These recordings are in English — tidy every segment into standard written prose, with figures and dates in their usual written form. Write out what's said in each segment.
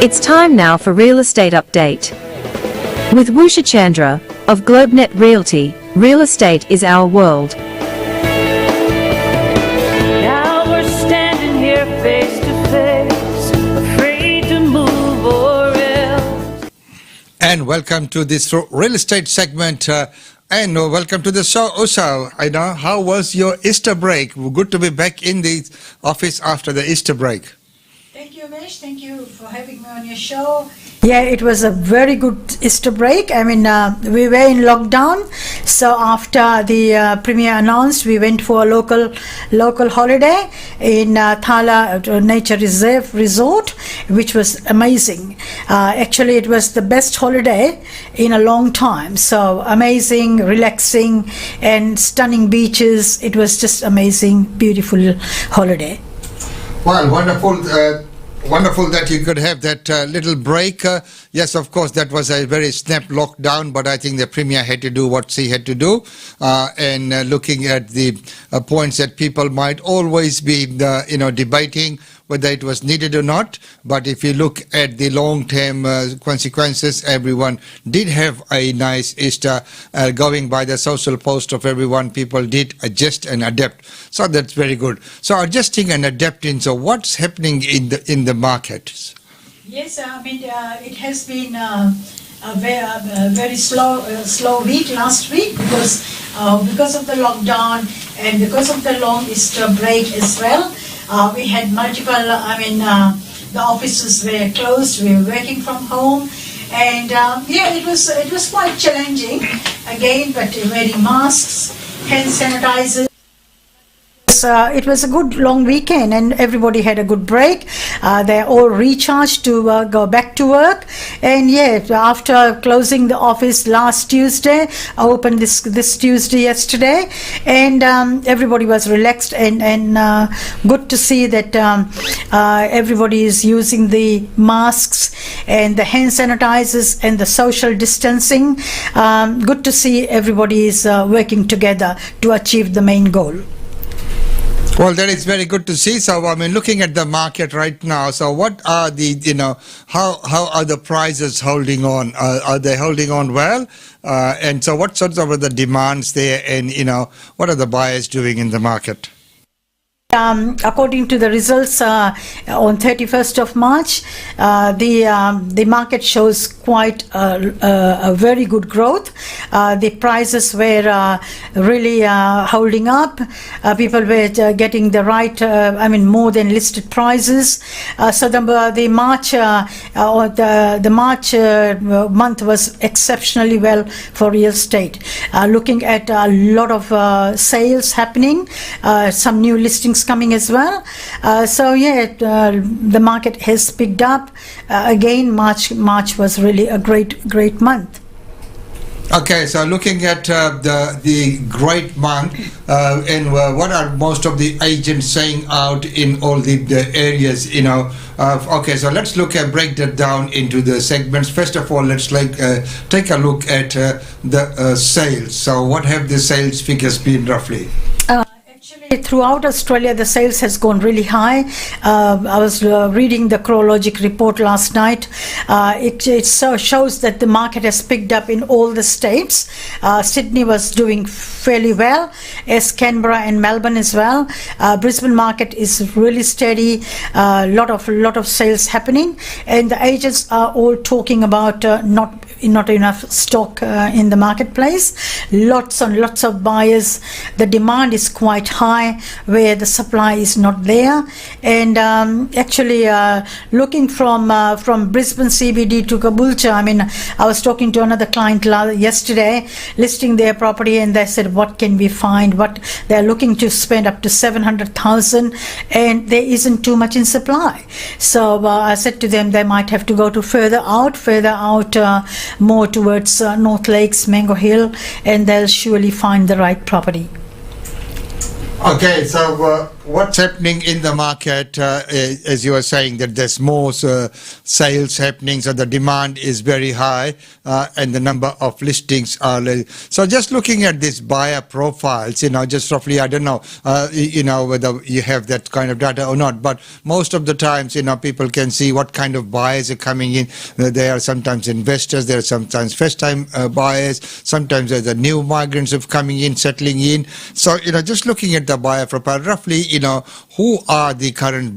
It's time now for Real Estate Update. With Usha Chandra of GLOBENET Realty, real estate is our world. Now we're standing here face to face, afraid to move or else. And welcome to this real estate segment. And welcome to the show, Usha. I know, how was your Easter break? Good to be back in the office after the Easter break. Thank you, Umesh. Thank you for having me on your show. Yeah, it was a very good Easter break. I mean, we were in lockdown, so after the Premier announced, we went for a local holiday in Thala Nature Reserve Resort, which was amazing. Actually, it was the best holiday in a long time. So amazing, relaxing, and stunning beaches. It was just amazing, beautiful holiday. Well, wonderful that you could have that little break. Yes, of course, that was a very snap lockdown, but I think the Premier had to do what she had to do. And looking at the points that people might always be, debating whether it was needed or not. But if you look at the long-term consequences, everyone did have a nice Easter. Going by the social post of everyone, people did adjust and adapt. So that's very good. So adjusting and adapting. So what's happening in the market? Yes, I mean, it has been a very slow week last week because of the lockdown and because of the long Easter break as well. We had multiple, the offices were closed, we were working from home, and it was quite challenging again, but wearing masks, hand sanitizers. It was a good long weekend and everybody had a good break. They're all recharged to go back to work. And after closing the office last Tuesday, I opened this Tuesday yesterday, and everybody was relaxed and good to see that everybody is using the masks and the hand sanitizers and the social distancing. Good to see everybody is working together to achieve the main goal. Well, that is very good to see. So, I mean, looking at the market right now, so what are the, how are the prices holding on? Are they holding on well? And so what sorts of the demands there, and, what are the buyers doing in the market? According to the results on 31st of March, the market shows quite a very good growth. The prices were really holding up. People were getting the right, more than listed prices. So the March month was exceptionally well for real estate. Looking at a lot of sales happening, some new listings coming as well. The market has picked up. Again, March was really a great month. Okay, so looking at the great month, and what are most of the agents saying out in all the areas, okay, so let's break that down into the segments. First of all, let's take a look at the sales. So what have the sales figures been roughly? Actually, throughout Australia, the sales has gone really high. I was reading the CoreLogic report last night. It shows that the market has picked up in all the states. Sydney was doing fairly well, as Canberra and Melbourne as well. Brisbane market is really steady. Lot of sales happening, and the agents are all talking about not enough stock in the marketplace. Lots and lots of buyers. The demand is quite high where the supply is not there. And actually looking from Brisbane CBD to Caboolture, I was talking to another client yesterday listing their property, and they said, what can we find? What they're looking to spend up to 700,000, and there isn't too much in supply. So I said to them they might have to go to further out more towards North Lakes, Mango Hill, and they'll surely find the right property. Okay, so what's happening in the market, as you were saying, that there's more sales happening, so the demand is very high, and the number of listings are low. So just looking at these buyer profiles, just roughly, I don't know, whether you have that kind of data or not, but most of the times, people can see what kind of buyers are coming in. There are sometimes investors, there are sometimes first-time buyers, sometimes there's the new migrants of coming in, settling in. So, just looking at the buyer profile, roughly, who are the current?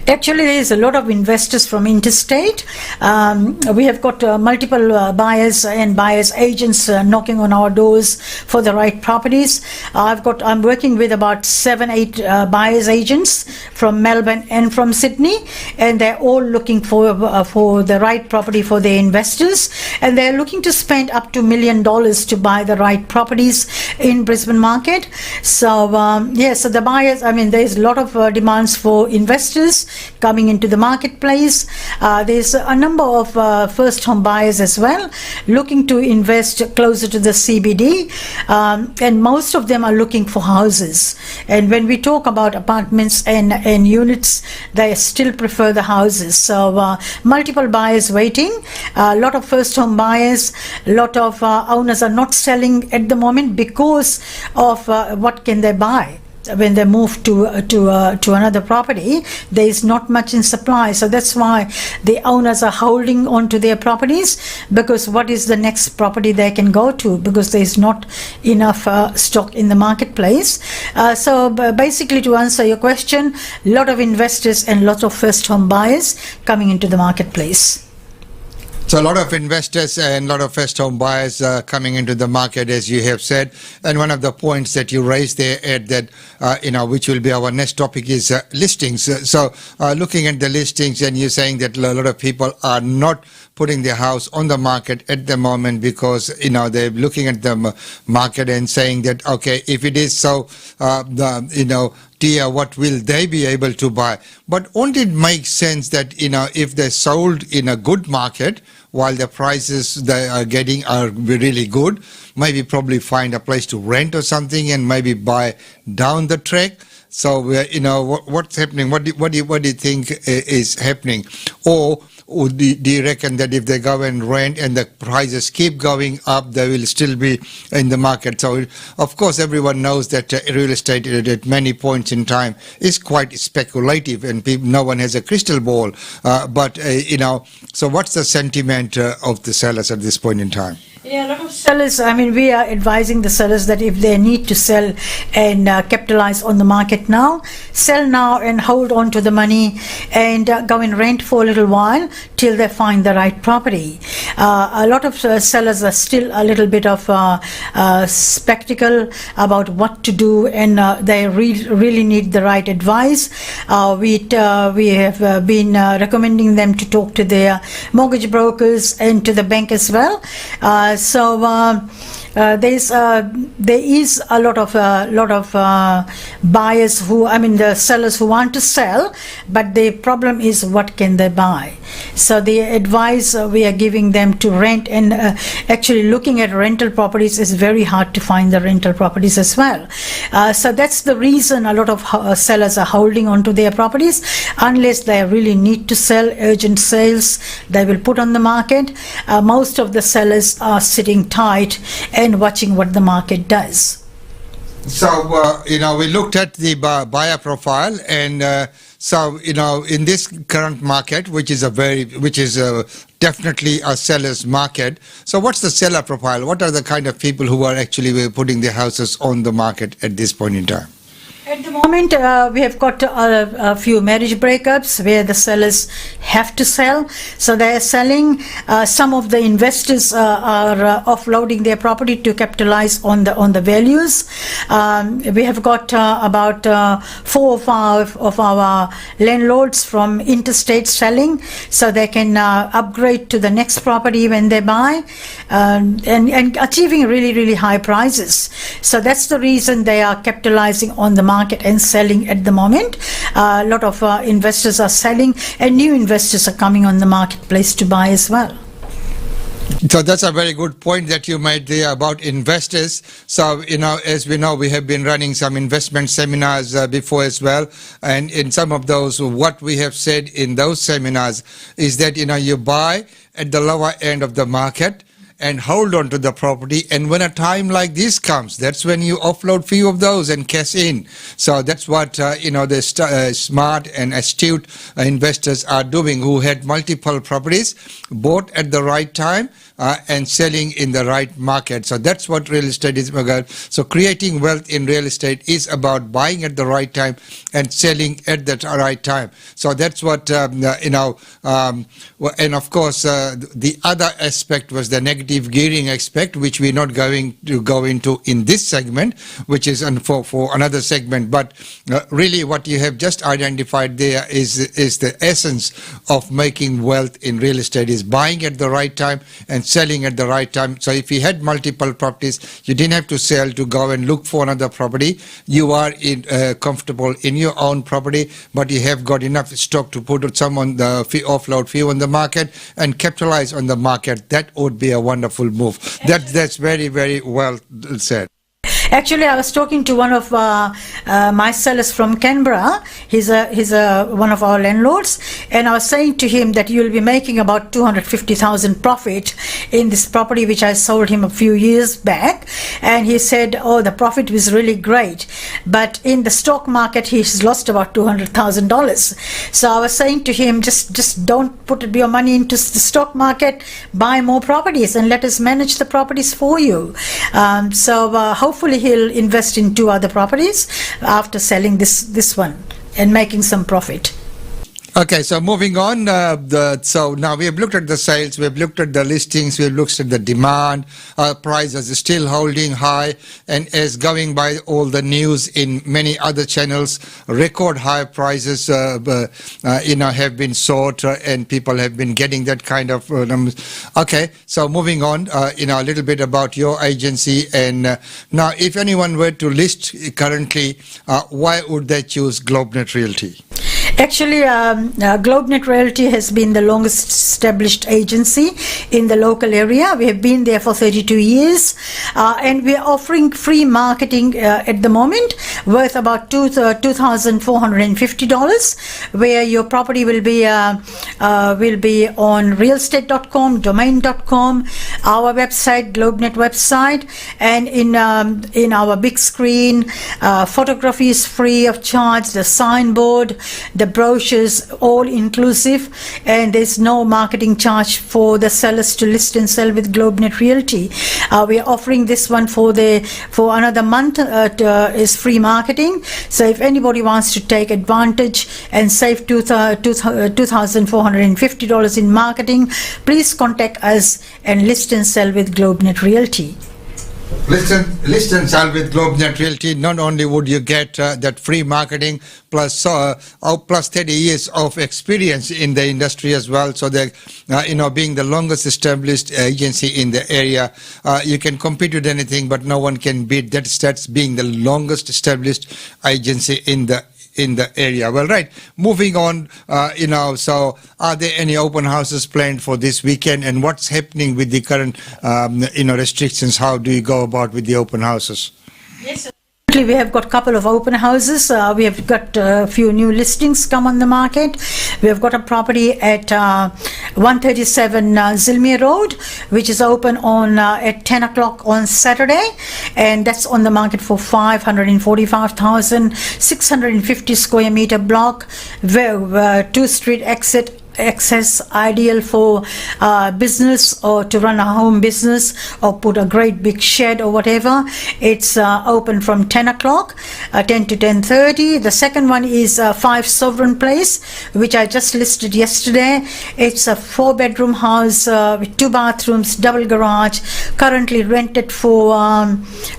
Actually, there is a lot of investors from interstate. We have got multiple buyers and buyers agents knocking on our doors for the right properties. I'm working with about 7-8 buyers agents from Melbourne and from Sydney, and they're all looking for the right property for their investors, and they're looking to spend up to $1 million to buy the right properties in Brisbane market. So so the buyers, there's a lot of demands for investors coming into the marketplace. There's a number of first home buyers as well looking to invest closer to the CBD, and most of them are looking for houses. And when we talk about apartments and units, they still prefer the houses. So multiple buyers waiting, a lot of first home buyers, a lot of owners are not selling at the moment because of what can they buy. When they move to another property, there is not much in supply. So that's why the owners are holding on to their properties, because what is the next property they can go to, because there is not enough stock in the marketplace. So basically, to answer your question, a lot of investors and lots of first home buyers coming into the marketplace. So a lot of investors and a lot of first home buyers coming into the market, as you have said. And one of the points that you raised there, Ed, that, which will be our next topic, is listings. So looking at the listings, and you're saying that a lot of people are not putting their house on the market at the moment because, they're looking at the market and saying that, okay, if it is so, dear, what will they be able to buy? But won't it make sense that, if they're sold in a good market, while the prices they are getting are really good, maybe probably find a place to rent or something and maybe buy down the track. So, what's happening? What do you think is happening? Or do you reckon that if they go and rent and the prices keep going up, they will still be in the market? So, of course, everyone knows that real estate at many points in time is quite speculative, and no one has a crystal ball. But so what's the sentiment of the sellers at this point in time? Yeah, a lot of sellers, we are advising the sellers that if they need to sell and capitalize on the market now, sell now and hold on to the money and go and rent for a little while till they find the right property. A lot of sellers are still a little bit of skeptical about what to do, and they really need the right advice. We have been recommending them to talk to their mortgage brokers and to the bank as well. So there is a lot of buyers who, the sellers who want to sell, but the problem is what can they buy. So the advice we are giving them to rent, and actually looking at rental properties is very hard to find the rental properties as well. So that's the reason a lot of sellers are holding on to their properties. Unless they really need to sell, urgent sales, they will put on the market. Most of the sellers are sitting tight and watching what the market does. So, we looked at the buyer profile, and so, in this current market, which is definitely a seller's market. So what's the seller profile? What are the kind of people who are actually putting their houses on the market at this point in time? At the moment, we have got a few marriage breakups where the sellers have to sell. So they are selling. Some of the investors are offloading their property to capitalize on the values. We have got about 4 or 5 of our landlords from interstate selling, so they can upgrade to the next property when they buy, and achieving really high prices. So that's the reason they are capitalizing on the market and selling at the moment. A lot of investors are selling, and new investors are coming on the marketplace to buy as well. So that's a very good point that you made there about investors. So, as we know, we have been running some investment seminars before as well. And in some of those, what we have said in those seminars is that, you buy at the lower end of the market and hold on to the property, and when a time like this comes, that's when you offload few of those and cash in. So that's what the smart and astute investors are doing, who had multiple properties, bought at the right time and selling in the right market. So that's what real estate is about. So creating wealth in real estate is about buying at the right time and selling at the right time. So that's what and of course the other aspect was the negative gearing aspect, which we're not going to go into in this segment, which is for another segment. But really what you have just identified there is the essence of making wealth in real estate, is buying at the right time and selling at the right time. So if you had multiple properties, you didn't have to sell to go and look for another property. You are comfortable in your own property, but you have got enough stock to put some on the offload few on the market and capitalize on the market. That would be a wonderful move. That's very, very well said. Actually, I was talking to one of my sellers from Canberra. He's one of our landlords, and I was saying to him that you'll be making about 250,000 profit in this property which I sold him a few years back. And he said, "Oh, the profit was really great, but in the stock market he's lost about $200,000." So I was saying to him, just don't put your money into the stock market. Buy more properties and let us manage the properties for you. So hopefully he'll invest in 2 other properties after selling this one and making some profit. Okay, so moving on, so now we have looked at the sales, we have looked at the listings, we have looked at the demand, prices are still holding high, and as going by all the news in many other channels, record high prices, have been sought, and people have been getting that kind of numbers. Okay, so moving on, a little bit about your agency, and now if anyone were to list currently, why would they choose GLOBENET Realty? Actually, GLOBENET Realty has been the longest established agency in the local area. We have been there for 32 years, and we are offering free marketing at the moment worth about $2,450, where your property will be on realestate.com, domain.com, our website, GLOBENET website, and in our big screen. Photography is free of charge, the signboard, the brochures, all inclusive, and there's no marketing charge for the sellers to list and sell with GLOBENET Realty. We are offering this one for another month is free marketing. So if anybody wants to take advantage and save $2,450 in marketing, please contact us and list and sell with GLOBENET Realty. List and sell with GLOBENET Realty. Not only would you get that free marketing plus 30 years of experience in the industry as well. So that being the longest established agency in the area, you can compete with anything, but no one can beat that. That's being the longest established agency in the area. Well, right. Moving on, so are there any open houses planned for this weekend, and what's happening with the current, restrictions? How do you go about with the open houses? Yes, sir. We have got a couple of open houses. We have got a few new listings come on the market. We have got a property at 137 Zilmere Road, which is open on at 10 o'clock on Saturday, and that's on the market for 545,650 square meter block, 2 street access, ideal for business or to run a home business or put a great big shed or whatever. It's open from 10 o'clock, 10 to 10:30. The second one is 5 Sovereign Place, which I just listed yesterday. It's a 4-bedroom house with 2 bathrooms, double garage, currently rented for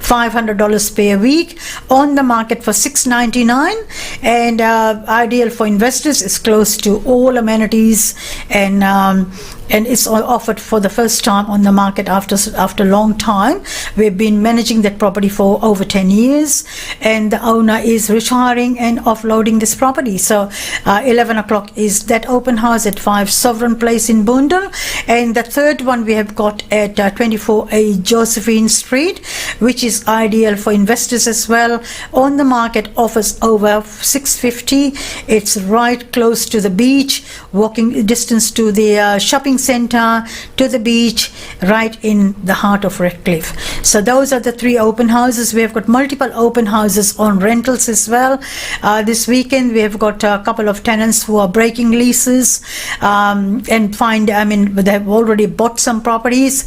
$500 per week, on the market for $699, and ideal for investors. Is close to all amenities and and it's offered for the first time on the market after a long time. We've been managing that property for over 10 years, and the owner is retiring and offloading this property. So 11 o'clock is that open house at 5 Sovereign Place in Boondall, and the third one we have got at 24A Josephine Street, which is ideal for investors as well. On the market, offers over 650. It's right close to the beach, walking distance to the shopping centre, to the beach, right in the heart of Redcliffe. So those are the 3 open houses. We have got multiple open houses on rentals as well. This weekend we have got a couple of tenants who are breaking leases and they have already bought some properties.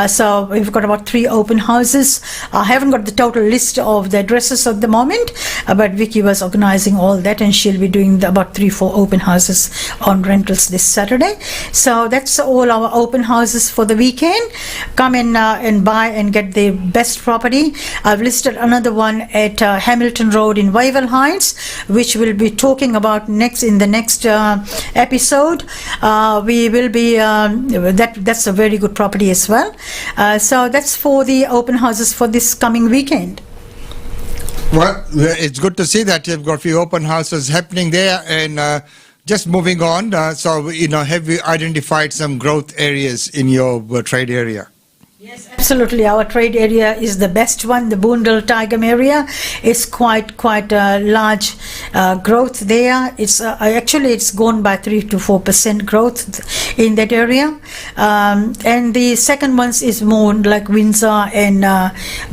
So we've got about 3 open houses. I haven't got the total list of the addresses at the moment, but Vicky was organising all that, and she'll be doing about 3-4 open houses on rentals this Saturday. So that's all our open houses for the weekend. Come in and buy and get the best property. I've listed another one at Hamilton Road in Wavell Heights, which we'll be talking about in the next episode. We will be that's a very good property as well. So that's for the open houses for this coming weekend. Well, it's good to see that you've got a few open houses happening there. And just moving on, so have you identified some growth areas in your trade area? Yes, absolutely. Our trade area is the best one. The Boondall Tigam area is quite large growth there. It's actually it's gone by 3 to 4% growth in that area. And the second one is more like Windsor and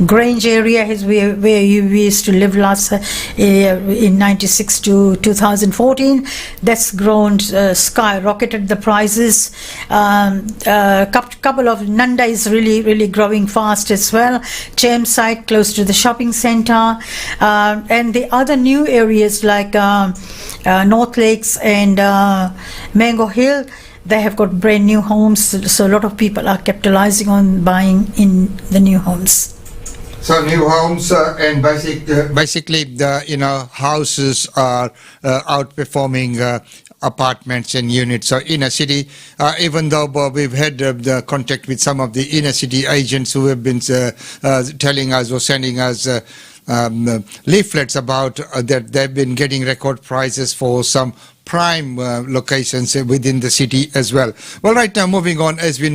Grange area, is where we used to live last in 96 to 2014. That's grown, skyrocketed the prices. Couple of Nanda is really growing fast as well. Chermside, close to the shopping centre, and the other new areas like North Lakes and Mango Hill, they have got brand new homes, so a lot of people are capitalising on buying in the new homes. So new homes and basically the houses are outperforming apartments and units. So inner city, even though we've had the contact with some of the inner city agents who have been telling us or sending us leaflets about that they've been getting record prices for some prime locations within the city as well. Well, right now moving on, as we know